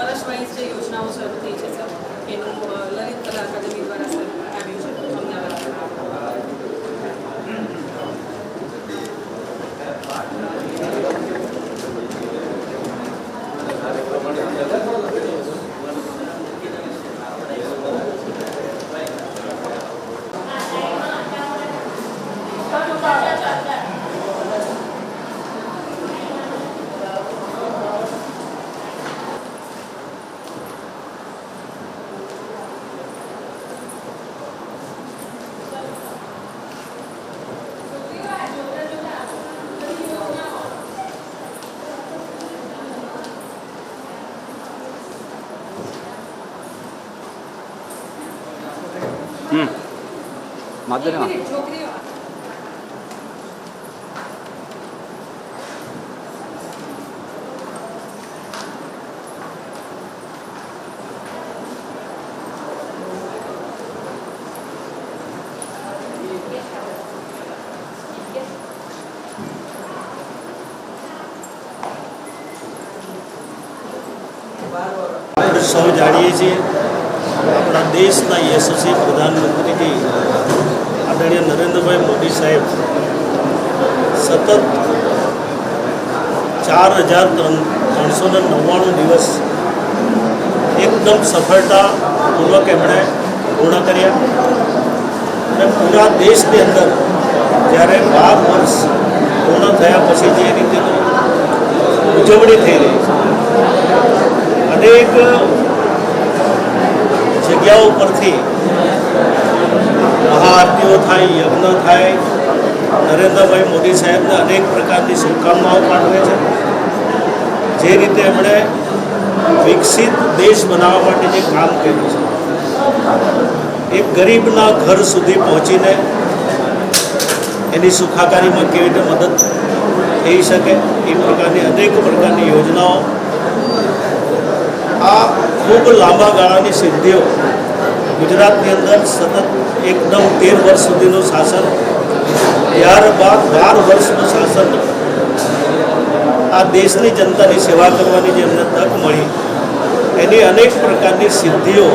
વર્ષ વાઇઝ જે યોજનાઓ શરૂ થઈ છે સર એનું લલિત કલા અકાદમી દ્વારા સર આવ્યું છે માધુરી સૌ જાણીએ છીએ આપણા દેશના યશસ્વી પ્રધાનમંત્રી આદરણીય નરેન્દ્રભાઈ મોદી સાહેબ સતત 4,399 દિવસ એકદમ સફળતાપૂર્વક એમણે પૂર્ણ કર્યા અને પૂરા દેશની અંદર જ્યારે 12 વર્ષ પૂર્ણ થયા પછી જે રીતેની ઉજવણી થઈ રહી છે અનેક જગ્યાઓ પરથી મહાઆરતીઓ થાય, યજ્ઞ થાય, નરેન્દ્રભાઈ મોદી સાહેબને અનેક પ્રકારની શુભકામનાઓ પાઠવે છે. જે રીતે એમણે વિકસિત દેશ બનાવવા માટે જે કામ કર્યું છે, એક ગરીબના ઘર સુધી પહોંચીને એની સુખાકારીમાં કેવી રીતે મદદ થઈ શકે એ પ્રકારની અનેક પ્રકારની યોજનાઓ, આ ખૂબ લાંબા ગાળાની સિદ્ધિઓ ગુજરાતની અંદર સતત એકદમ 13 વર્ષ સુધીનું શાસન, ત્યારબાદ 12 વર્ષનું શાસન, આ દેશની જનતાની સેવા કરવાની જે એમને તક મળી એની અનેક પ્રકારની સિદ્ધિઓ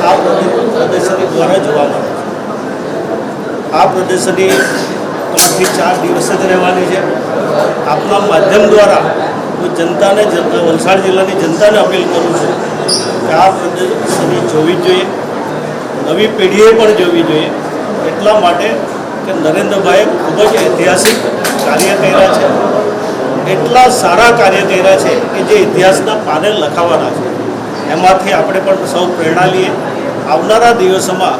આ પ્રદર્શની દ્વારા જોવા મળે છે. આ પ્રદર્શની 3 થી 4 દિવસ જ રહેવાની છે. આપના માધ્યમ દ્વારા હું જનતાને, વલસાડ જિલ્લાની જનતાને અપીલ કરું છું કે આ પ્રદર્શની જોવી જ જોઈએ, નવી પેઢીએ પણ જોવી જોઈએ. એટલા માટે કે નરેન્દ્રભાઈએ ખૂબ જ ઐતિહાસિક કાર્ય કર્યા છે, એટલા સારા કાર્ય કર્યા છે કે જે ઇતિહાસના પાને લખાવાના છે. એમાંથી આપણે પણ સૌ પ્રેરણા લઈએ. આવનારા દિવસોમાં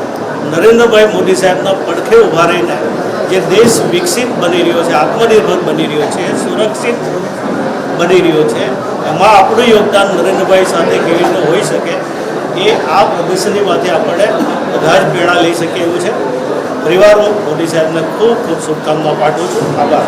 નરેન્દ્રભાઈ મોદી સાહેબના પડખે ઊભા રહીને જે દેશ વિકસિત બની રહ્યો છે, આત્મનિર્ભર બની રહ્યો છે, સુરક્ષિત બની રહ્યો છે, એમાં આપણું યોગદાન નરેન્દ્રભાઈ સાથે કેવી રીતે હોઈ શકે એ આ પ્રદર્શનીમાંથી આપણે બધા જ પ્રેરણા લઈ શકીએ એવું છે. પરિવાર મોદી સાહેબને ખૂબ ખૂબ શુભકામના પાઠવું છું. આભાર.